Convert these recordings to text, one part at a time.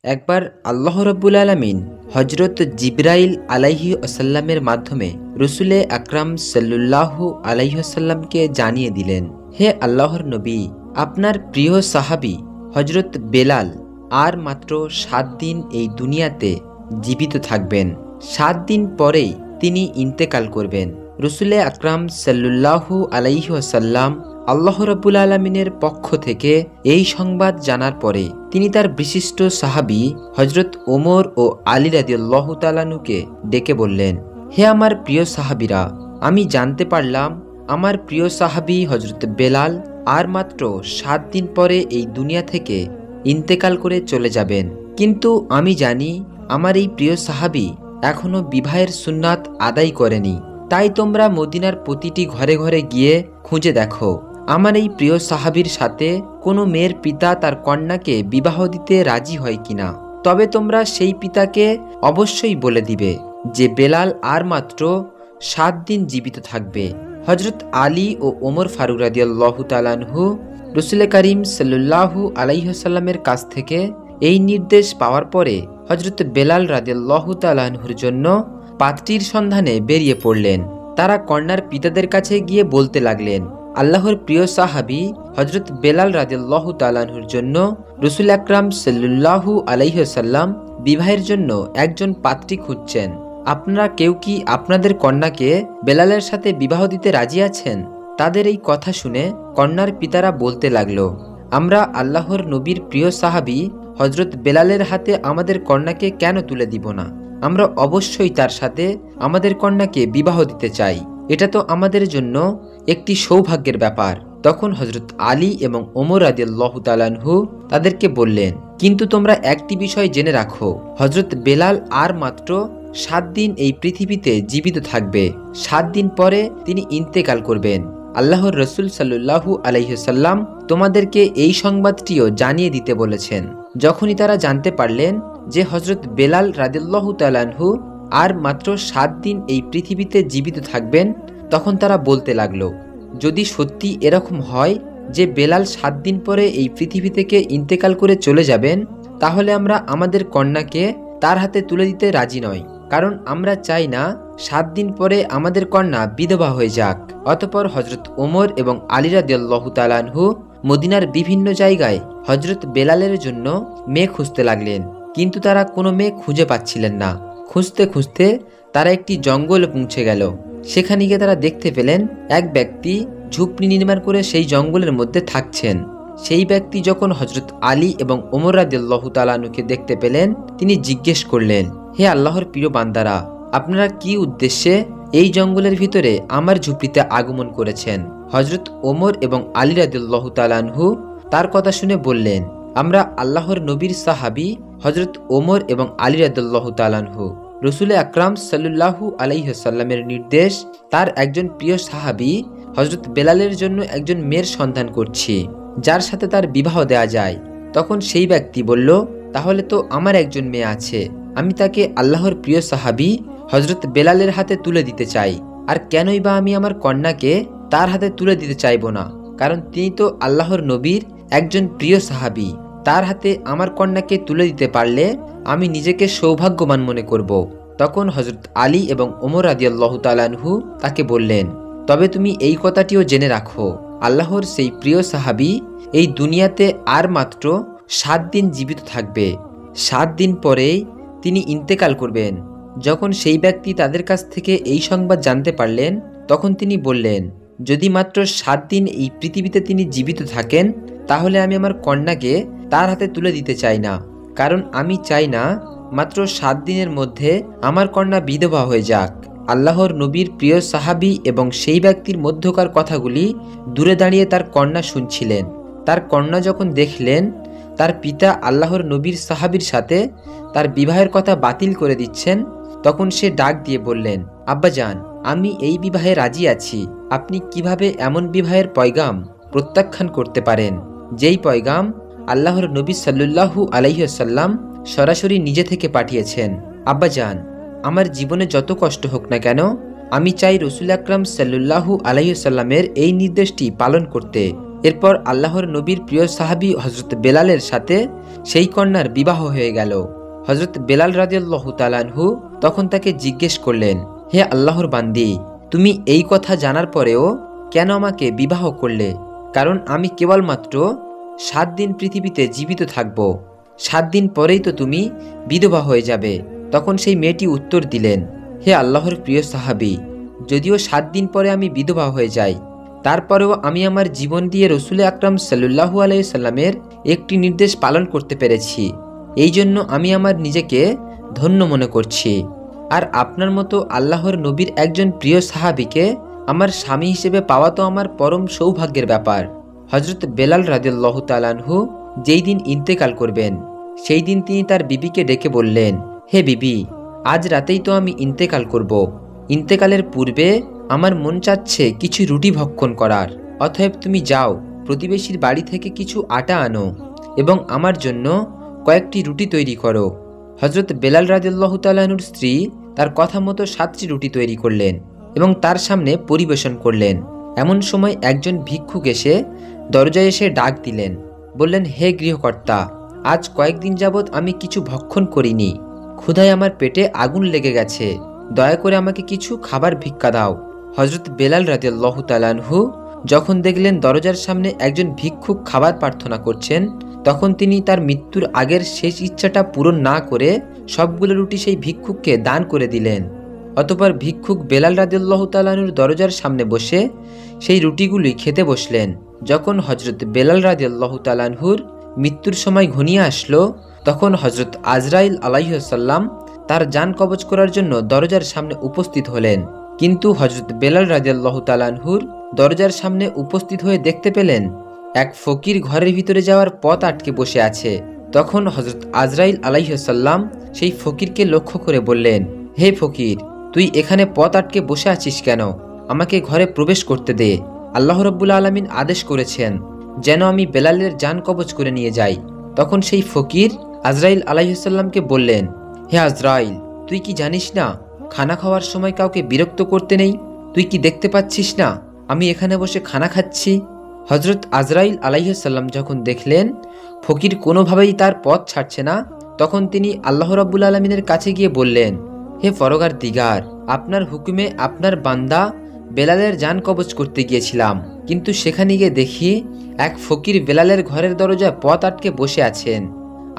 একবার আল্লাহ রাব্বুল আলামিন হজরত জিবরাইল আলাইহি আসাল্লামের মাধ্যমে রসুলে আকরাম সাল্লুল্লাহু আলাইহি আসাল্লামকে জানিয়ে দিলেন, হে আল্লাহর নবী, আপনার প্রিয় সাহাবী হজরত বেলাল আর মাত্র 7 দিন এই দুনিয়াতে জীবিত থাকবেন। 7 দিন পরেই তিনি ইন্তেকাল করবেন। রসুলে আকরাম সাল্লুল্লাহু আলাইহি আসাল্লাম আল্লাহ রাব্বুল আলামিনের পক্ষ থেকে এই সংবাদ জানার পরে তিনি তার বিশিষ্ট সাহাবী হজরত ওমর ও আলী রাদিয়াল্লাহু তাআলা আনহুকে ডেকে বললেন, হে আমার প্রিয় সাহাবীরা, আমি জানতে পারলাম আমার প্রিয় সাহাবী হজরত বেলাল আর মাত্র 7 দিন পরে এই দুনিয়া থেকে ইন্তেকাল করে চলে যাবেন। কিন্তু আমি জানি আমার এই প্রিয় সাহাবী এখনো বিবাহের সুন্নাত আদায় করেনি। তাই তোমরা মদিনার প্রতিটি ঘরে ঘরে গিয়ে খুঁজে দেখো আমার এই প্রিয় সাহাবীর সাথে কোনো মেয়ের পিতা তার কন্যাকে বিবাহ দিতে রাজি হয় কিনা। তবে তোমরা সেই পিতাকে অবশ্যই বলে দিবে যে বেলাল আর মাত্র 7 দিন জীবিত থাকবে। হজরত আলী ও ওমর ফারুক রাদিয়াল্লাহু তাআলা আনহু রসুল করিম সাল্লাল্লাহু আলাইহি ওয়াসাল্লামের কাছ থেকে এই নির্দেশ পাওয়ার পরে হজরত বেলাল রাদিয়াল্লাহু তাআলা আনহুর জন্য পাত্রীর সন্ধানে বেরিয়ে পড়লেন। তারা কন্যার পিতাদের কাছে গিয়ে বলতে লাগলেন, আল্লাহর প্রিয় সাহাবী হজরত বেলাল রাদিয়াল্লাহু তাআলা আনহুর জন্য রসুল আকরাম সাল্লাল্লাহু আলাইহি ওয়াসাল্লাম বিবাহের জন্য একজন পাত্রী খুঁজছেন। আপনারা কেউ কি আপনাদের কন্যাকে বেলালের সাথে বিবাহ দিতে রাজি আছেন? তাদের এই কথা শুনে কন্যার পিতারা বলতে লাগলো, আমরা আল্লাহর নবীর প্রিয় সাহাবী হজরত বেলালের হাতে আমাদের কন্যাকে কেন তুলে দিব না? আমরা অবশ্যই তার সাথে আমাদের কন্যাকে বিবাহ দিতে চাই। এটা তো আমাদের জন্য একটি সৌভাগ্যের ব্যাপার। তখন হজরত আলী এবং ওমর রাদিয়াল্লাহু তাআলা আনহু তাদেরকে বললেন, কিন্তু তোমরা একটি বিষয় জেনে রাখো, হজরত বেলাল আর মাত্র 7 দিন এই পৃথিবীতে জীবিত থাকবে। 7 দিন পরে তিনি ইন্তেকাল করবেন। আল্লাহর রসুল সাল্লাল্লাহু আলাইহি ওয়াসাল্লাম তোমাদেরকে এই সংবাদটিও জানিয়ে দিতে বলেছেন। যখনই তারা জানতে পারলেন যে হজরত বেলাল রাদিয়াল্লাহু তাআলা আনহু আর মাত্র 7 দিন এই পৃথিবীতে জীবিত থাকবেন, তখন তারা বলতে লাগলো, যদি সত্যি এরকম হয় যে বেলাল 7 দিন পরে এই পৃথিবী থেকে ইন্তেকাল করে চলে যাবেন, তাহলে আমরা আমাদের কন্যাকে তার হাতে তুলে দিতে রাজি নই। কারণ আমরা চাই না 7 দিন পরে আমাদের কন্যা বিধবা হয়ে যাক। অতঃপর হজরত ওমর এবং আলী রাদিয়াল্লাহু তাআলা আনহু মদিনার বিভিন্ন জায়গায় হজরত বেলালের জন্য মেয়ে খুঁজতে লাগলেন, কিন্তু তারা কোনো মেয়ে খুঁজে পাচ্ছিলেন না। খুঁজতে খুঁজতে তারা একটি জঙ্গলে পৌঁছে গেল। সেখানে গিয়ে তারা দেখতে পেলেন এক ব্যক্তি ঝুপড়ি নির্মাণ করে সেই জঙ্গলের মধ্যে থাকছেন। সেই ব্যক্তি যখন হজরত আলী এবং ওমর রাদিয়াল্লাহু তাআলা আনহুকে দেখতে পেলেন, তিনি জিজ্ঞেস করলেন, হে আল্লাহর প্রিয় বান্দারা, আপনারা কি উদ্দেশ্যে এই জঙ্গলের ভিতরে আমার ঝুপড়িতে আগমন করেছেন? হজরত ওমর এবং আলী রাদিয়াল্লাহু তাআলা আনহু তার কথা শুনে বললেন, আমরা আল্লাহর নবীর সাহাবী হজরত ওমর এবং আলী রাদিয়াল্লাহু তাআলা আনহু রসুল আকরাম সাল্লাল্লাহু আলাইহি ওয়াসাল্লামের নির্দেশ তার একজন প্রিয় সাহাবী হজরত বেলালের জন্য একজন মেয়ের সন্ধান করছি, যার সাথে তার বিবাহ দেয়া যায়। তখন সেই ব্যক্তি বলল, তাহলে তো আমার একজন মেয়ে আছে, আমি তাকে আল্লাহর প্রিয় সাহাবী হজরত বেলালের হাতে তুলে দিতে চাই। আর কেনই বা আমি আমার কন্যাকে তার হাতে তুলে দিতে চাইব না? কারণ তিনি তো আল্লাহর নবীর একজন প্রিয় সাহাবী। তার হাতে আমার কন্যাকে তুলে দিতে পারলে আমি নিজেকে সৌভাগ্যবান মনে করব। তখন হজরত আলী এবং ওমর রাদিয়াল্লাহু তাআলা আনহু তাকে বললেন, তবে তুমি এই কথাটিও জেনে রাখো, আল্লাহর সেই প্রিয় সাহাবী এই দুনিয়াতে আর মাত্র 7 দিন জীবিত থাকবে। 7 দিন পরেই তিনি ইন্তেকাল করবেন। যখন সেই ব্যক্তি তাদের কাছ থেকে এই সংবাদ জানতে পারলেন, তখন তিনি বললেন, যদি মাত্র 7 দিন এই পৃথিবীতে তিনি জীবিত থাকেন, তাহলে আমি আমার কন্যাকে তার হাতে তুলে দিতে চাই না। কারণ আমি চাই না মাত্র 7 দিনের মধ্যে আমার কন্যা বিধবা হয়ে যাক। আল্লাহর নবীর প্রিয় সাহাবী এবং সেই ব্যক্তির মধ্যকার কথাগুলি দূরে দাঁড়িয়ে তার কন্যা শুনছিলেন। তার কন্যা যখন দেখলেন তার পিতা আল্লাহর নবীর সাহাবীর সাথে তার বিবাহের কথা বাতিল করে দিচ্ছেন, তখন সে ডাক দিয়ে বললেন, আব্বাজান, আমি এই বিবাহে রাজি আছি। আপনি কিভাবে এমন বিবাহের পয়গাম প্রত্যাখ্যান করতে পারেন, যেই পয়গাম আল্লাহর নবী সাল্লাল্লাহু আলাইহি ওয়াসাল্লাম সরাসরি নিজে থেকে পাঠিয়েছেন? আব্বাজান, আমার জীবনে যত কষ্ট হোক না কেন, আমি চাই রসুল আকরাম সাল্লাল্লাহু আলাইহি ওয়াসাল্লামের এই নির্দেশটি পালন করতে। এরপর আল্লাহর নবীর প্রিয় সাহাবী হযরত বেলালের সাথে সেই কন্যার বিবাহ হয়ে গেল। হযরত বেলাল রাদিয়াল্লাহু তাআলা আনহু তখন তাকে জিজ্ঞেস করলেন, হে আল্লাহর বান্দি, তুমি এই কথা জানার পরেও কেন আমাকে বিবাহ করলে? কারণ আমি কেবলমাত্র 7 দিন পৃথিবীতে জীবিত থাকব, 7 দিন পরেই তো তুমি বিধবা হয়ে যাবে। তখন সেই মেয়েটি উত্তর দিলেন, হে আল্লাহর প্রিয় সাহাবী, যদিও 7 দিন পরে আমি বিধবা হয়ে যাই, তারপরেও আমি আমার জীবন দিয়ে রসুল আকরাম সাল্লাল্লাহু আলাইহি সাল্লামের একটি নির্দেশ পালন করতে পেরেছি, এই জন্য আমি আমার নিজেকে ধন্য মনে করছি। আর আপনার মতো আল্লাহর নবীর একজন প্রিয় সাহাবীকে আমার স্বামী হিসেবে পাওয়া তো আমার পরম সৌভাগ্যের ব্যাপার। হযরত বেলাল রাদিয়াল্লাহু তাআলা আনহু যেই দিন ইন্তেকাল করবেন, সেই দিন তিনি তার বিবিকে ডেকে বললেন, হে বিবি, আজ রাতেই তো আমি ইন্তেকাল করব। ইন্তেকালের পূর্বে আমার মন চাচ্ছে কিছু রুটি ভক্ষণ করার, অতএব তুমি যাও প্রতিবেশীর বাড়ি থেকে কিছু আটা আনো এবং আমার জন্য কয়েকটি রুটি তৈরি করো। হযরত বেলাল রাদিয়াল্লাহু তাআলা আনহুর স্ত্রী তার কথা মতো 7টি রুটি তৈরি করলেন এবং তার সামনে পরিবেশন করলেন। এমন সময় একজন ভিক্ষুক এসে দরজায় এসে ডাক দিলেন, বললেন, হে গৃহকর্তা, আজ কয়েকদিন যাবৎ আমি কিছু ভক্ষণ করিনি, ক্ষুধায় আমার পেটে আগুন লেগে গেছে, দয়া করে আমাকে কিছু খাবার ভিক্ষা দাও। হযরত বেলাল রাদিয়াল্লাহু তাআলা আনহু যখন দেখলেন দরজার সামনে একজন ভিক্ষুক খাবার প্রার্থনা করছেন, তখন তিনি তার মৃত্যুর আগের শেষ ইচ্ছাটা পূরণ না করে সবগুলো রুটি সেই ভিক্ষুককে দান করে দিলেন। অতঃপর ভিক্ষুক বেলাল রাদিয়াল্লাহু তাআলা আনহুর দরজার সামনে বসে সেই রুটিগুলি খেতে বসলেন। যখন হযরত বেলাল রাদিয়াল্লাহু তাআলা আনহুর মৃত্যুর সময় ঘনিয়ে আসলো, তখন হযরত আজরাইল আলাইহিস সালাম তার জান কবজ করার জন্য দরজার সামনে উপস্থিত হলেন। কিন্তু হযরত বেলাল রাদিয়াল্লাহু তাআলা আনহুর দরজার সামনে উপস্থিত হয়ে দেখতে পেলেন এক ফকির ঘরের ভিতরে যাওয়ার পথ আটকে বসে আছে। তখন হযরত আজরাইল আলাইহিস সালাম সেই ফকিরকে লক্ষ্য করে বললেন, হে ফকির, তুই এখানে পথ আটকে বসে আছিস কেন? আমাকে ঘরে প্রবেশ করতে দে। আল্লাহ রাব্বুল আলামিন আদেশ করেছেন যেন আমি বেলালের জান কবজ করে নিয়ে যাই। তখন সেই ফকির আজরাইল আলাইহিস সালামকে বললেন, হে আজরাইল, তুই কি জানিস না খানা খাওয়ার সময় কাউকে বিরক্ত করতে নেই? তুই কি দেখতে পাচ্ছিস না আমি এখানে বসে খানা খাচ্ছি? হযরত আজরাইল আলাইহিস সালাম যখন দেখলেন ফকির কোনোভাবেই তার পথ ছাড়ছে না, তখন তিনি আল্লাহ রাব্বুল আলামিনের কাছে গিয়ে বললেন, হে ফরগার দিগার, আপনার হুকুমে আপনার বান্দা বেলালের জান কবজ করতে গিয়েছিলাম, কিন্তু সেখানে গিয়ে দেখি এক ফকির বেলালের ঘরের দরজায় পথ আটকে বসে আছেন।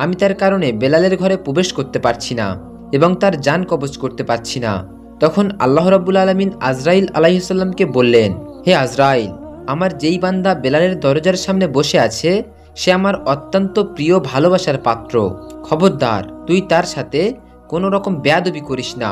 আমি তার কারণে বেলালের ঘরে প্রবেশ করতে পারছি না এবং তার জান কবজ করতে পারছি না। তখন আল্লাহ রাব্বুল আলামিন আজরাইল আলাইহিস সালামকে বললেন, হে আজরাইল, আমার যেই বান্দা বেলালের দরজার সামনে বসে আছে সে আমার অত্যন্ত প্রিয় ভালোবাসার পাত্র। খবরদার, তুই তার সাথে কোনো রকম বেয়াদবি করিস না।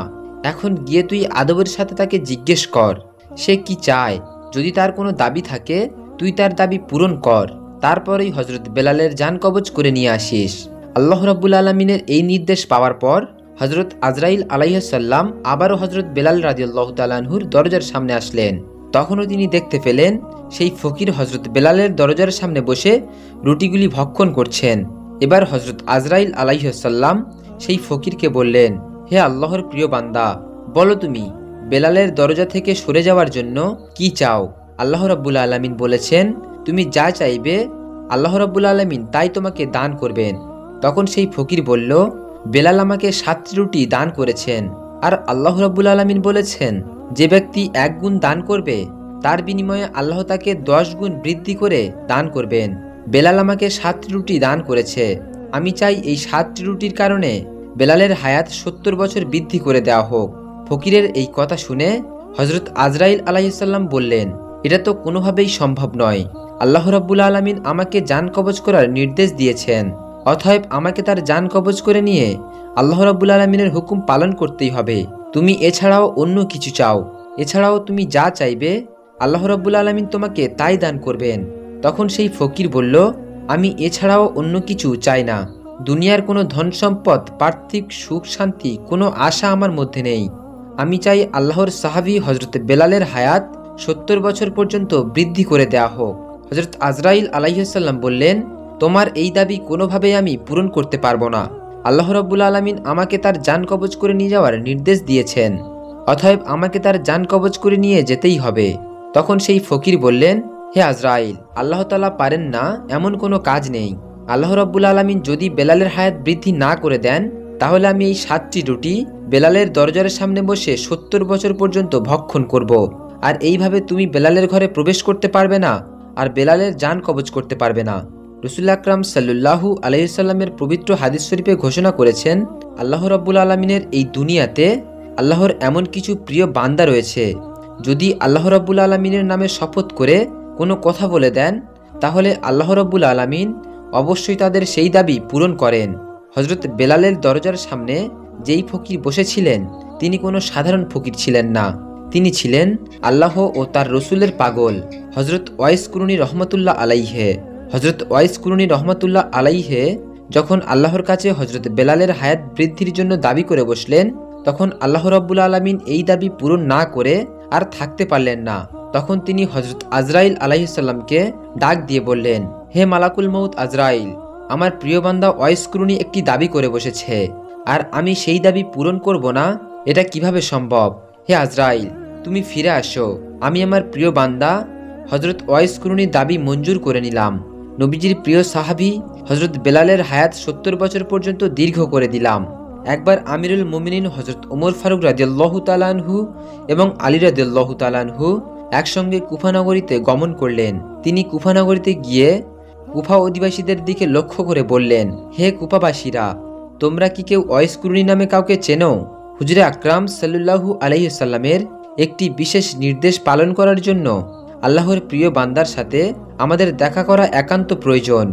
এখন গিয়ে তুই আদবের সাথে তাকে জিজ্ঞেস কর সে কি চায়। যদি তার কোনো দাবি থাকে তুই তার দাবি পূরণ কর, তারপরেই হযরত বেলালের জান কবজ করে নিয়ে আসিস। আল্লাহ রাব্বুল আলামিনের এই নির্দেশ পাওয়ার পর হযরত আজরাইল আলাইহিস সালাম আবারও হযরত বেলাল রাদিয়াল্লাহু তাআলা আনহুর দরজার সামনে আসলেন। তখনও তিনি দেখতে পেলেন সেই ফকির হযরত বেলালের দরজার সামনে বসে রুটিগুলি ভক্ষণ করছেন। এবার হযরত আজরাইল আলাইহিস সালাম সেই ফকিরকে বললেন, হে আল্লাহর প্রিয় বান্দা, বলো তুমি বেলালের দরজা থেকে সরে যাওয়ার জন্য কি চাও? আল্লাহ রাব্বুল আলামিন বলেছেন, তুমি যা চাইবে আল্লাহ রাব্বুল আলামিন তাই তোমাকে দান করবেন। তখন সেই ফকির বলল, বেলাল আমাকে 7টি রুটি দান করেছেন, আর আল্লাহ রাব্বুল আলামিন বলেছেন যে ব্যক্তি 1 গুণ দান করবে তার বিনিময়ে আল্লাহ তাকে 10 গুণ বৃদ্ধি করে দান করবেন। বেলাল আমাকে 7টি রুটি দান করেছে, আমি চাই এই 7টি রুটির কারণে বেলালের হায়াত 70 বছর বৃদ্ধি করে দেওয়া হোক। ফকিরের এই কথা শুনে হযরত আজরাইল আলাইহিস সালাম বললেন, এটা তো কোনোভাবেই সম্ভব নয়। আল্লাহ রাব্বুল আলামিন আমাকে জান কবজ করার নির্দেশ দিয়েছেন, অতএব আমাকে তার জান কবজ করে নিয়ে আল্লাহ রাব্বুল আলামিনের হুকুম পালন করতেই হবে। তুমি এছাড়াও অন্য কিছু চাও, এছাড়াও তুমি যা চাইবে আল্লাহ রাব্বুল আলামিন তোমাকে তাই দান করবেন। তখন সেই ফকির বলল, আমি এছাড়াও অন্য কিছু চাই না। দুনিয়ার কোনো ধন সম্পদ, পার্থিব সুখ শান্তি কোনো আশা আমার মধ্যে নেই। আমি চাই আল্লাহর সাহাবী হযরত বেলালের হায়াত 70 বছর পর্যন্ত বৃদ্ধি করে দেওয়া হোক। হযরত আজরাইল আলাইহিস সালাম বললেন, তোমার এই দাবি কোনোভাবেই আমি পূরণ করতে পারবো না। আল্লাহ রাব্বুল আলামিন আমাকে তার জান কবজ করে নিয়ে যাওয়ার নির্দেশ দিয়েছেন, অতএব আমাকে তার জান কবজ করে নিয়ে যেতেই হবে। তখন সেই ফকির বললেন, হে আজরাইল, আল্লাহ তাআলা পারেন না এমন কোনো কাজ নেই। আল্লাহ রাব্বুল আলামিন যদি বেলালের হায়াত বৃদ্ধি না করে দেন, তাহলে আমি এই 7টি রুটি বেলালের দরজার সামনে বসে 70 বছর পর্যন্ত ভক্ষণ করব। আর এইভাবে তুমি বেলালের ঘরে প্রবেশ করতে পারবে না, আর বেলালের জান কবজ করতে পারবে না। রাসূল আকরাম সাল্লাল্লাহু আলাইহি সাল্লামের পবিত্র হাদিস শরীফে ঘোষণা করেছেন, আল্লাহ রাব্বুল আলামিনের এই দুনিয়াতে আল্লাহর এমন কিছু প্রিয় বান্দা রয়েছে, যদি আল্লাহ রাব্বুল আলামিনের নামে শপথ করে কোনো কথা বলে দেন, তাহলে আল্লাহ রাব্বুল আলামিন অবশ্যই তাদের সেই দাবি পূরণ করেন। হযরত বেলালের দরজার সামনে যেই ফকির বসেছিলেন, তিনি কোনো সাধারণ ফকির ছিলেন না, তিনি ছিলেন আল্লাহ ও তার রসুলের পাগল হযরত ওয়াইস কুরুনী রহমতুল্লাহ আলাইহে। হযরত ওয়াইস কুরুনী রহমতুল্লাহ আলাইহে যখন আল্লাহর কাছে হযরত বেলালের হায়াত বৃদ্ধির জন্য দাবি করে বসলেন, তখন আল্লাহ রাব্বুল আলামিন এই দাবি পূরণ না করে আর থাকতে পারলেন না। তখন তিনি হযরত আজরাইল আলাইহিস সালামকে ডাক দিয়ে বললেন, হে মালাকুল মউত আজরাইল, আমার প্রিয় বান্দা ওয়াইস কুরুনী একটি দাবি করে বসেছে, আর আমি সেই দাবি পূরণ করব না, এটা কিভাবে সম্ভব? হে আজরাইল, তুমি ফিরে আসো। আমি আমার প্রিয় বান্দা হযরত ওয়াইস কুরুনীর দাবি মঞ্জুর করে নিলাম। নবীজির প্রিয় সাহাবী হযরত বেলালের হায়াত 70 বছর পর্যন্ত দীর্ঘ করে দিলাম। একবার আমিরুল মুমিনিন হযরত ওমর ফারুক রাদিয়াল্লাহু তাআলা আনহু এবং আলী রাদিয়াল্লাহু তাআলা আনহু একসঙ্গে কুফা নগরীতে গমন করলেন। তিনি কুফা নগরীতে গিয়ে কুফা অধিবাসীদের দিকে লক্ষ্য করে বললেন, হে কুফাবাসীরা, তোমরা কি কেউ ওয়াইস কুরুনী নামে কাউকে চেনো? হুজুরে আকরাম সাল্লাল্লাহু আলাইহি সাল্লামের একটি বিশেষ নির্দেশ পালন করার জন্য আল্লাহর প্রিয় বান্দার সাথে আমাদের দেখা করা একান্ত প্রয়োজন।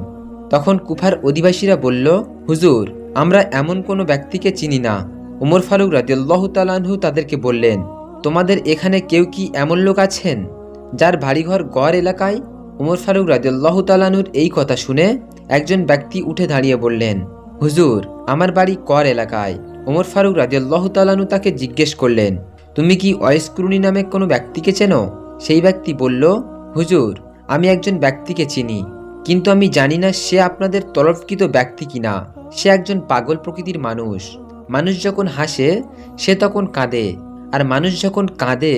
তখন কুফার অধিবাসীরা বলল, হুজুর, আমরা এমন কোনো ব্যক্তিকে চিনি না। ওমর ফারুক রাদিয়াল্লাহু তাআলা আনহু তাদেরকে বললেন, তোমাদের এখানে কেউ কি এমন লোক আছেন যার বাড়িঘর গড় এলাকায়? ওমর ফারুক রাদিয়াল্লাহু তাআলা আনহুর এই কথা শুনে একজন ব্যক্তি উঠে দাঁড়িয়ে বললেন, হুজুর, আমার বাড়ি কর এলাকায়। ওমর ফারুক রাদিয়াল্লাহু তাআলা আনহু তাকে জিজ্ঞেস করলেন, তুমি কি ওয়াইস কুরুনী নামে কোনো ব্যক্তিকে চেনো? সেই ব্যক্তি বলল, হুজুর, আমি একজন ব্যক্তিকে চিনি, কিন্তু আমি জানি না সে আপনাদের তরফকৃত ব্যক্তি কিনা। সে একজন পাগল প্রকৃতির মানুষ। মানুষ যখন হাসে সে তখন কাঁদে, আর মানুষ যখন কাঁদে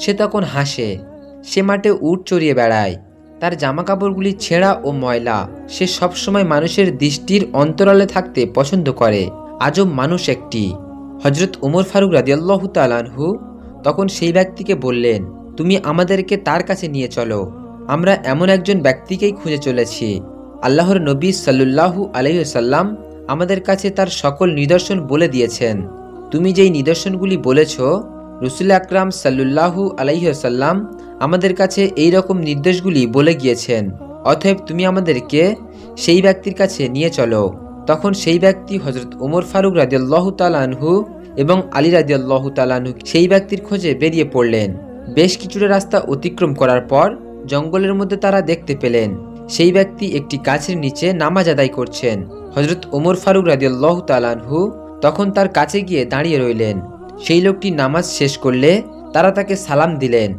সে তখন হাসে। সে মাঠে উট চড়িয়ে বেড়ায়, তার জামা কাপড়গুলি ছেঁড়া ও ময়লা। সে সবসময় মানুষের দৃষ্টির অন্তরালে থাকতে পছন্দ করে। আজব মানুষ একটি। হযরত ওমর ফারুক রাদিয়াল্লাহু তাআলা আনহু তখন সেই ব্যক্তিকে বললেন, তুমি আমাদেরকে তার কাছে নিয়ে চলো। আমরা এমন একজন ব্যক্তিকেই খুঁজে চলেছি। আল্লাহর নবী সাল্লাল্লাহু আলাইহি ওয়াসাল্লাম আমাদের কাছে তার সকল নিদর্শন বলে দিয়েছেন। তুমি যেই নিদর্শনগুলি বলেছ, রাসূল আকরাম সাল্লাল্লাহু আলাইহি ওয়াসাল্লাম আমাদের কাছে এই রকম নির্দেশগুলি বলে গিয়েছেন। অতএব তুমি আমাদেরকে সেই ব্যক্তির কাছে নিয়ে চলো। তখন সেই ব্যক্তি হযরত ওমর ফারুক রাদিয়াল্লাহু তাআলা আনহু এবং আলী রাদিয়াল্লাহু তাআলা আনহু সেই ব্যক্তির খোঁজে বেরিয়ে পড়লেন। বেশ কিছুটা রাস্তা অতিক্রম করার পর জঙ্গলের মধ্যে তারা দেখতে পেলেন সেই ব্যক্তি একটি গাছের নিচে নামাজ আদায় করছেন। হযরত ওমর ফারুক রাদিয়াল্লাহু তাআলা আনহু তখন তার কাছে গিয়ে দাঁড়িয়ে রইলেন। সেই লোকটি নামাজ শেষ করলে তারা তাকে সালাম দিলেন।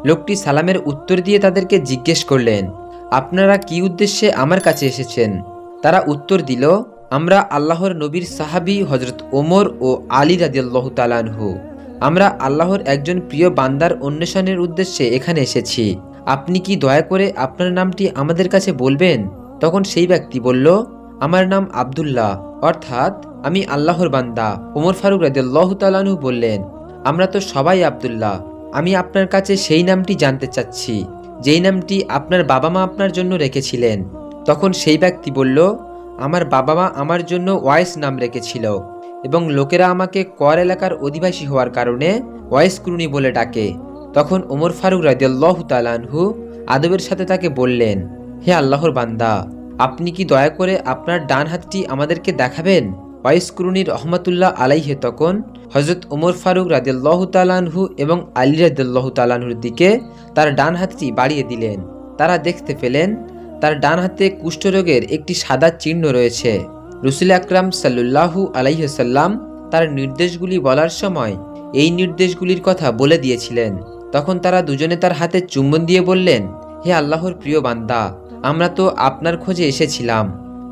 লোকটি সালামের উত্তর দিয়ে তাদেরকে জিজ্ঞেস করলেন, আপনারা কি উদ্দেশ্যে আমার কাছে এসেছেন? তারা উত্তর দিল, আমরা আল্লাহর নবীর সাহাবী হযরত ওমর ও আলী রাদিয়াল্লাহু তাআলা আনহু। আমরা আল্লাহর একজন প্রিয় বান্দার অন্বেষণের উদ্দেশ্যে এখানে এসেছি। আপনি কি দয়া করে আপনার নামটি আমাদের কাছে বলবেন? তখন সেই ব্যক্তি বলল, আমার নাম আব্দুল্লাহ, অর্থাৎ আমি আল্লাহর বান্দা। ওমর ফারুক রাদিয়াল্লাহু তাআলা আনহু বললেন, আমরা তো সবাই আব্দুল্লাহ। আমি আপনার কাছে সেই নামটি জানতে চাচ্ছি যেই নামটি আপনার বাবা মা আপনার জন্য রেখেছিলেন। তখন সেই ব্যক্তি বলল, আমার বাবা মা আমার জন্য ওয়াইস নাম রেখেছিল, এবং লোকেরা আমাকে কর এলাকার অধিবাসী হওয়ার কারণে ওয়াইস কুরুনী বলে ডাকে। তখন ওমর ফারুক রাদিয়াল্লাহু তাআলা আনহু আদবের সাথে তাকে বললেন, হে আল্লাহর বান্দা, আপনি কি দয়া করে আপনার ডান হাতটি আমাদেরকে দেখাবেন? ওয়াইস কুরুনী রহমাতুল্লাহ আলাইহি তখন হযরত ওমর ফারুক রাদিয়াল্লাহু তাআলা আনহু এবং আলী রাদিয়াল্লাহু তাআলা আনহুর দিকে তার ডান হাতটি বাড়িয়ে দিলেন। তারা দেখতে পেলেন তার ডান হাতে কুষ্ঠরোগের একটি সাদা চিহ্ন রয়েছে। রাসূল আকরাম সাল্লাল্লাহু আলাইহি ওয়াসাল্লাম তার নির্দেশগুলি বলার সময় এই নির্দেশগুলির কথা বলে দিয়েছিলেন। তখন তারা দুজনে তার হাতে চুম্বন দিয়ে বললেন, হে আল্লাহর প্রিয় বান্দা, আমরা তো আপনার খোঁজে এসেছিলাম।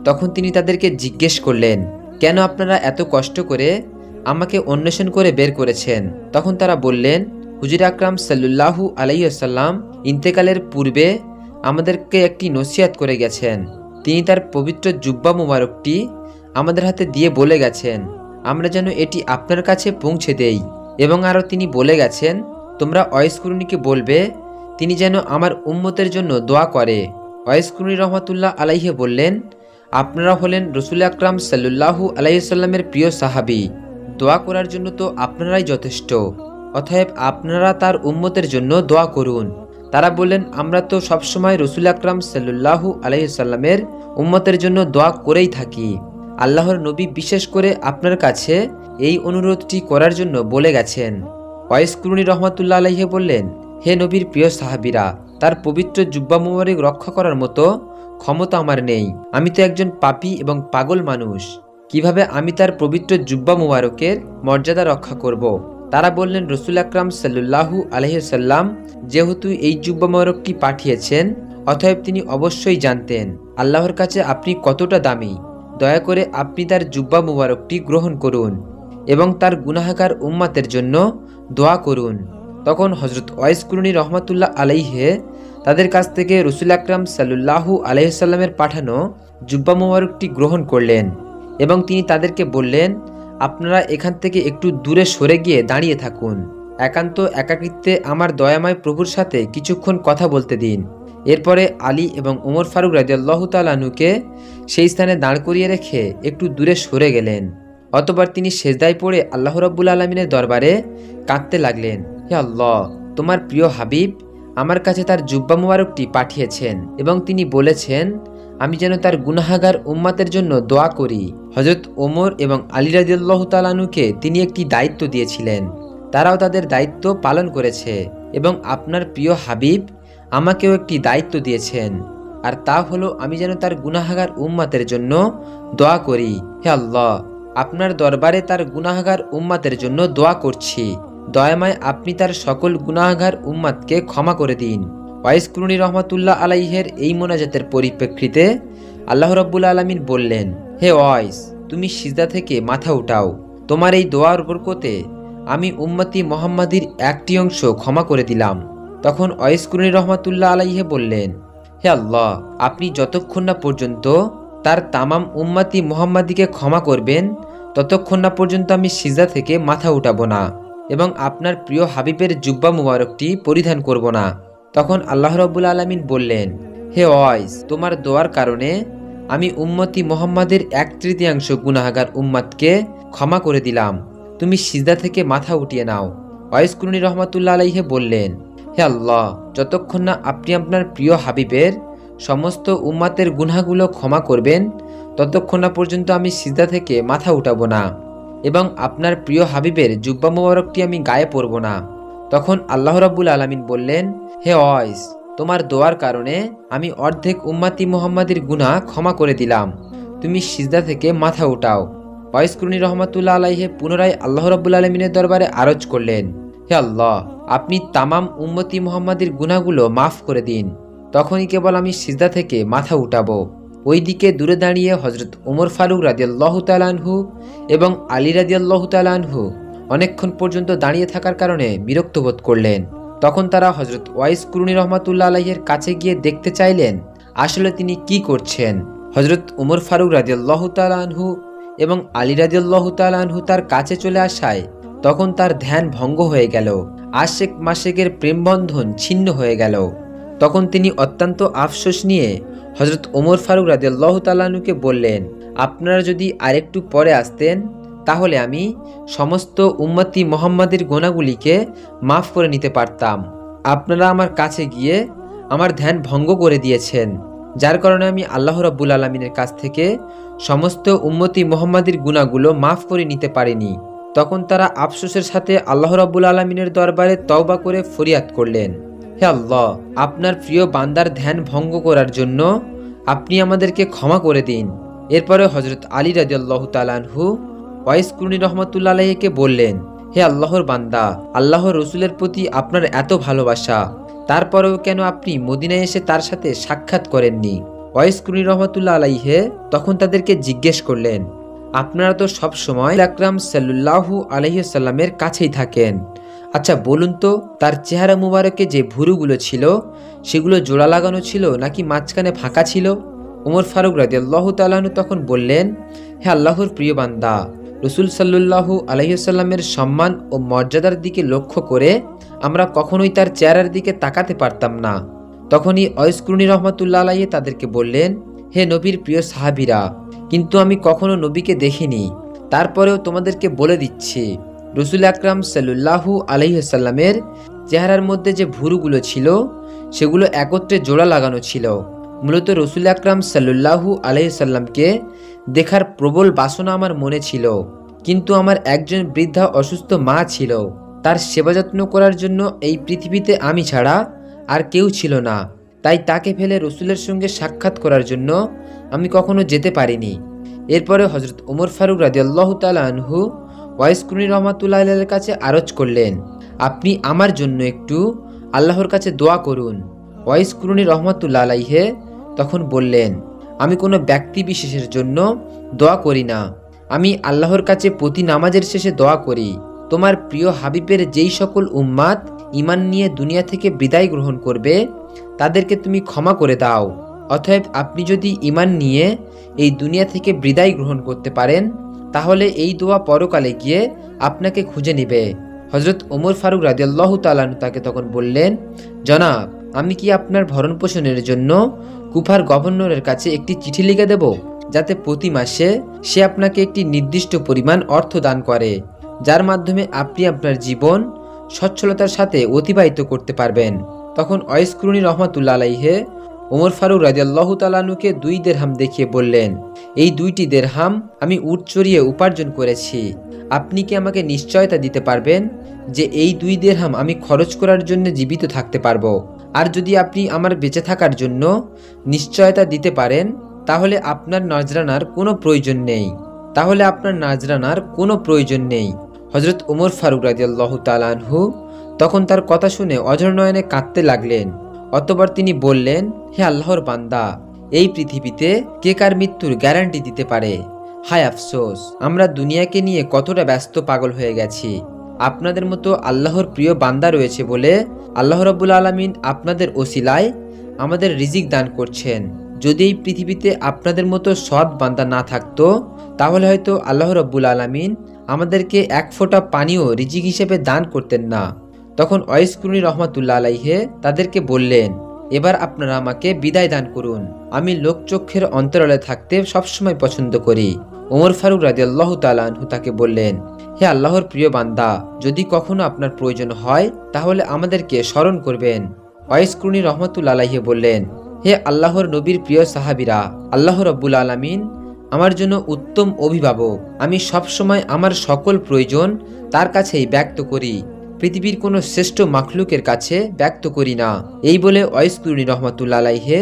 তখন তিনি তাদেরকে জিজ্ঞেস করলেন, কেন আপনারা এত কষ্ট করে আমাকে অন্বেষণ করে বের করেছেন? তখন তারা বললেন, হুজুর আকরাম সাল্লাল্লাহু আলাইহি ওয়াসাল্লাম ইন্তেকালের পূর্বে আমাদেরকে একটি নসিহত করে গেছেন। তিনি তার পবিত্র জুব্বা মুবারকটি আমাদের হাতে দিয়ে বলে গেছেন আমরা যেন এটি আপনার কাছে পৌঁছে দেই। এবং আরও তিনি বলে গেছেন, তোমরা ওয়াইস কুরুনিকে বলবে তিনি যেন আমার উম্মতের জন্য দোয়া করে। ওয়াইস কুরুনি রহমাতুল্লাহ আলাইহি বললেন, আপনারা হলেন রসুল আকরাম সাল্লাল্লাহু আলাইহি সাল্লামের প্রিয় সাহাবী, দোয়া করার জন্য তো আপনারাই যথেষ্ট, অতএব আপনারা তার উম্মতের জন্য দোয়া করুন। তারা বললেন, আমরা তো সবসময় রসুল আকরাম সাল্লাল্লাহু আলাইহি সাল্লামের উম্মতের জন্য দোয়া করেই থাকি। আল্লাহর নবী বিশেষ করে আপনার কাছে এই অনুরোধটি করার জন্য বলে গেছেন। ওয়াইস কুরুনি রহমাতুল্লাহ আলাইহি বললেন, হে নবীর প্রিয় সাহাবীরা, তার পবিত্র জুব্বা মুবারক রক্ষা করার মতো ক্ষমতা আমার নেই। আমি তো একজন পাপী এবং পাগল মানুষ, কিভাবে আমি তার পবিত্র জুব্বা মুবারকের মর্যাদা রক্ষা করব। তারা বললেন, রসুল আকরাম সাল্লাল্লাহু আলাইহি সাল্লাম যেহেতু এই জুব্বা মুবারকটি পাঠিয়েছেন, অতএব তিনি অবশ্যই জানতেন আল্লাহর কাছে আপনি কতটা দামি। দয়া করে আপনি তার জুব্বা মুবারকটি গ্রহণ করুন এবং তার গুনাহগার উম্মাতের জন্য দোয়া করুন। তখন হযরত ওয়াইস কুরুনি রহমাতুল্লাহ আলাইহি তাদের কাছ থেকে রসুল আকরাম সাল্লাল্লাহু আলাইহি সাল্লামের পাঠানো জুব্বা মুবারকটি গ্রহণ করলেন এবং তিনি তাদেরকে বললেন, আপনারা এখান থেকে একটু দূরে সরে গিয়ে দাঁড়িয়ে থাকুন, একান্ত একাকিত্বে আমার দয়াময় প্রভুর সাথে কিছুক্ষণ কথা বলতে দিন। এরপরে আলী এবং ওমর ফারুক রাদিয়াল্লাহু তাআলা আনহুকে সেই স্থানে দাঁড় করিয়ে রেখে একটু দূরে সরে গেলেন। অতঃপর তিনি সেজদায় পড়ে আল্লাহ রাব্বুল আলামিনের দরবারে কাঁদতে লাগলেন, হে আল্লাহ, তোমার প্রিয় হাবিব আমার কাছে তার জুব্বা মুবারকটি পাঠিয়েছেন এবং তিনি বলেছেন আমি যেন তার গুনাহগার উম্মাতের জন্য দোয়া করি। হযরত ওমর এবং আলী রাদিয়াল্লাহু তাআলা আনহুকে তিনি একটি দায়িত্ব দিয়েছিলেন, তারাও তাদের দায়িত্ব পালন করেছে এবং আপনার প্রিয় হাবিব আমাকেও একটি দায়িত্ব দিয়েছেন, আর তা হলো আমি যেন তার গুনাহগার উম্মাতের জন্য দোয়া করি। হে আল্লাহ, আপনার দরবারে তার গুনাহগার উম্মাতের জন্য দোয়া করছি, দয়াময় আপনি তার সকল গুনাহগার উম্মাতকে ক্ষমা করে দিন। ওয়াইস কুরুনি রহমাতুল্লাহ আলাইহের এই মোনাজাতের পরিপ্রেক্ষিতে আল্লাহ রাব্বুল আলামিন বললেন, হে ওয়াইস, তুমি সিজদা থেকে মাথা উঠাও, তোমার এই দোয়ার বরকতে আমি উম্মতি মুহাম্মাদির একটি অংশ ক্ষমা করে দিলাম। তখন ওয়াইস কুরুনি রহমাতুল্লাহ আলাইহি বললেন, হে আল্লাহ, আপনি যতক্ষণ না পর্যন্ত তার তামাম উম্মতি মুহাম্মাদিকে ক্ষমা করবেন ততক্ষণ না পর্যন্ত আমি সিজদা থেকে মাথা উঠাবো না এবং আপনার প্রিয় হাবিবের জুব্বা মুবারকটি পরিধান করব না। তখন আল্লাহ রাব্বুল আলামিন বললেন, হে ওয়াইস, তোমার দোয়ার কারণে আমি উম্মতি মুহাম্মাদের 1/3 গুনাহগার উম্মতকে ক্ষমা করে দিলাম, তুমি সিজদা থেকে মাথা উঠিয়ে নাও। ওয়াইস কুরুনি রহমাতুল্লাহ আলাইহি বললেন, হে আল্লাহ, যতক্ষণ না আপনি আপনার প্রিয় হাবিবের সমস্ত উম্মাতের গুনাহগুলো ক্ষমা করবেন ততক্ষণ না পর্যন্ত আমি সিজদা থেকে মাথা উঠাবো না এবং আপনার প্রিয় হাবিবের জুব্বা মুবারকটি আমি গায়ে পরব না। তখন আল্লাহ রাব্বুল আলামিন বললেন, হে ওয়াইস, তোমার দোয়ার কারণে আমি অর্ধেক উম্মতি মুহাম্মাদের গুনাহ ক্ষমা করে দিলাম, তুমি সিজদা থেকে মাথা উঠাও। ওয়াইস কুরুনি রহমাতুল্লাহ আলাইহি পুনরায় আল্লাহ রাব্বুল আলামিনের দরবারে আরজ করলেন, হে আল্লাহ, আপনি তামাম উম্মতি মুহাম্মাদের গুনাহগুলো মাফ করে দিন, তখনই কেবল আমি সিজদা থেকে মাথা উঠাবো। ওইদিকে দূরে দাঁড়িয়ে হযরত ওমর ফারুক রাদিয়াল্লাহু তাআলা আনহু এবং আলী রাদিয়াল্লাহু তাআলা আনহু অনেকক্ষণ পর্যন্ত দাঁড়িয়ে থাকার কারণে বিরক্ত বোধ করলেন। তখন তারা হযরত ওয়াইস কুরুনি রহমাতুল্লাহ আলাইহির কাছে গিয়ে দেখতে চাইলেন আসলে তিনি কি করছেন। হযরত ওমর ফারুক রাদিয়াল্লাহু তাআলা আনহু এবং আলী রাদিয়াল্লাহু তাআলা আনহু তার কাছে চলে আসায় তখন তার ধ্যান ভঙ্গ হয়ে গেল, আশেক মাশেকের প্রেমবন্ধন ছিন্ন হয়ে গেল। তখন তিনি অত্যন্ত আফসোস নিয়ে হযরত ওমর ফারুক রাদিয়াল্লাহু তাআলা আনহুকে বললেন, আপনারা যদি আরেকটু পরে আসতেন তাহলে আমি সমস্ত উম্মতি মুহাম্মাদের গুনাহগুলিকে মাফ করে নিতে পারতাম। আপনারা আমার কাছে গিয়ে আমার ধ্যান ভঙ্গ করে দিয়েছেন, যার কারণে আমি আল্লাহ রাব্বুল আলামিনের কাছ থেকে সমস্ত উম্মতি মুহাম্মাদের গুনাহগুলো মাফ করে নিতে পারিনি। তখন তারা আফসোসের সাথে আল্লাহ রাব্বুল আলামিনের দরবারে তওবা করে ফরিয়াদ করলেন, হে আল্লাহ, আপনার প্রিয় বান্দার ধ্যান ভঙ্গ করার জন্য আপনি আমাদেরকে ক্ষমা করে দিন। এরপরে হযরত আলী রাদিয়াল্লাহু তাআলা আনহু ওয়াইস কুরুনি রহমাতুল্লাহ আলাইহিকে বললেন, হে আল্লাহর বান্দা, আল্লাহর রসুলের প্রতি আপনার এত ভালোবাসা, তারপরেও কেন আপনি মদিনায় এসে তার সাথে সাক্ষাৎ করেননি? ওয়াইস কুরুনি রহমাতুল্লাহ আলাইহি তখন তাদেরকে জিজ্ঞেস করলেন, আপনারা তো সব সময় আকরাম সাল্লাল্লাহু আলাইহি সাল্লামের কাছেই থাকেন, আচ্ছা বলুন তো, তার চেহারা মুবারকে যে ভুরুগুলো ছিল সেগুলো জোড়া লাগানো ছিল নাকি মাঝখানে ফাঁকা ছিল? ওমর ফারুক রাদিয়াল্লাহু তাআলা আনহু তখন বললেন, হে আল্লাহর প্রিয় বান্দা, রসুল সাল্লাল্লাহু আলাইহি ওয়াসাল্লামের সম্মান ও মর্যাদার দিকে লক্ষ্য করে আমরা কখনোই তার চেহারার দিকে তাকাতে পারতাম না। তখনই অয়স্কুরনি রহমাতুল্লাহ আলাইহি তাদেরকে বললেন, হে নবীর প্রিয় সাহাবীরা, কিন্তু আমি কখনো নবীকে দেখিনি, তারপরেও তোমাদেরকে বলে দিচ্ছি, রসুল আকরাম সাল্লাল্লাহু আলাইহি ওয়াসাল্লামের চেহারার মধ্যে যে ভুরুগুলো ছিল সেগুলো একত্রে জোড়া লাগানো ছিল। মূলত রসুল আকরাম সাল্লাল্লাহু আলাইহি ওয়াসাল্লামকে দেখার প্রবল বাসনা আমার মনে ছিল, কিন্তু আমার একজন বৃদ্ধা অসুস্থ মা ছিল, তার সেবা যত্ন করার জন্য এই পৃথিবীতে আমি ছাড়া আর কেউ ছিল না, তাই তাকে ফেলে রসুলের সঙ্গে সাক্ষাৎ করার জন্য আমি কখনো যেতে পারিনি। এরপরে হজরত ওমর ফারুক রাদিয়াল্লাহু তাআলা আনহু ওয়াইস কুরনি রহমাতুল্লাহ আলাইহির কাছে আরজ করলেন, আপনি আমার জন্য একটু আল্লাহর কাছে দোয়া করুন। ওয়াইস কুরনি রহমাতুল্লাহ আলাইহি তখন বললেন, আমি কোনো ব্যক্তি বিশেষের জন্য দোয়া করি না, আমি আল্লাহর কাছে প্রতি নামাজের শেষে দোয়া করি, তোমার প্রিয় হাবিবের যেই সকল উম্মাত ঈমান নিয়ে দুনিয়া থেকে বিদায় গ্রহণ করবে তাদেরকে তুমি ক্ষমা করে দাও। অতএব আপনি যদি ঈমান নিয়ে এই দুনিয়া থেকে বিদায় গ্রহণ করতে পারেন তাহলে এই দোয়া পরকালে গিয়ে আপনাকে খুঁজে নেবে। হজরত ওমর ফারুক রাদিয়াল্লাহু তাআলা আনহু তাকে তখন বললেন, জনাব, আমি কি আপনার ভরণ পোষণের জন্য কুফার গভর্নরের কাছে একটি চিঠি লিখে দেব, যাতে প্রতি মাসে সে আপনাকে একটি নির্দিষ্ট পরিমাণ অর্থ দান করে, যার মাধ্যমে আপনি আপনার জীবন সচ্ছলতার সাথে অতিবাহিত করতে পারবেন। তখন ওয়াইস কুরনি রহমাতুল্লাহ আলাইহি ওমর ফারুক রাদিয়াল্লাহু তাআলা আনহুকে 2 দিরহাম দেখিয়ে বললেন, এই 2টি দিরহাম আমি উট চড়িয়ে উপার্জন করেছি, আপনি কি আমাকে নিশ্চয়তা দিতে পারবেন যে এই 2 দিরহাম আমি খরচ করার জন্য জীবিত থাকতে পারবো? আর যদি আপনি আমার বেঁচে থাকার জন্য নিশ্চয়তা দিতে পারেন তাহলে আপনার নজরানার কোনো প্রয়োজন নেই। হজরত ওমর ফারুক রাদিয়াল্লাহু তাআলা আনহু তখন তার কথা শুনে অঝর নয়নে কাঁদতে লাগলেন। অতঃপর তিনি বললেন, হে আল্লাহর বান্দা, এই পৃথিবীতে কে কার মৃত্যুর গ্যারান্টি দিতে পারে? হায় আফসোস, আমরা দুনিয়াকে নিয়ে কতটা ব্যস্ত পাগল হয়ে গেছি। আপনাদের মতো আল্লাহর প্রিয় বান্দা রয়েছে বলে আল্লাহ রাব্বুল আলামিন আপনাদের ওসিলায় আমাদের রিজিক দান করছেন। যদি এই পৃথিবীতে আপনাদের মতো সৎ বান্দা না থাকতো তাহলে হয়তো আল্লাহ রাব্বুল আলামিন আমাদেরকে এক ফোঁটা পানিও রিজিক হিসেবে দান করতেন না। তখন ওয়াইস কুরনি রহমাতুল্লাহ আলাইহি তাদেরকে বললেন, এবার আপনারা আমাকে বিদায় দান করুন, আমি লোকচক্ষের অন্তরালে থাকতে সবসময় পছন্দ করি। ওমর ফারুক রাদিয়াল্লাহু তাআলা আনহু তাকে বললেন, হে আল্লাহর প্রিয় বান্দা, যদি কখনো আপনার প্রয়োজন হয় তাহলে আমাদেরকে স্মরণ করবেন। ওয়াইস কুরনি রহমাতুল্লাহ আলাইহি বললেন, হে আল্লাহর নবীর প্রিয় সাহাবীরা, আল্লাহ রাব্বুল আলামিন আমার জন্য উত্তম অভিভাবক, আমি সবসময় আমার সকল প্রয়োজন তার কাছেই ব্যক্ত করি, পৃথিবীর কোনো শ্রেষ্ঠ মাখলুকের কাছে ব্যক্ত করি না। এই বলে ওয়াইস কুরনি রহমাতুল্লাহ আলাইহি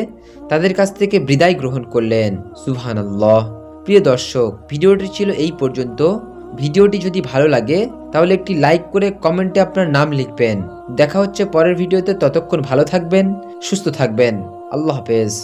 তাদের কাছ থেকে বিদায় গ্রহণ করলেন। সুবহানাল্লাহ। প্রিয় দর্শক, ভিডিওটি ছিল এই পর্যন্ত। ভিডিওটি যদি ভালো লাগে তাহলে একটি লাইক করে কমেন্টে আপনার নাম লিখবেন। দেখা হচ্ছে পরের ভিডিওতে, ততক্ষণ ভালো থাকবেন, সুস্থ থাকবেন। আল্লাহ হাফেজ।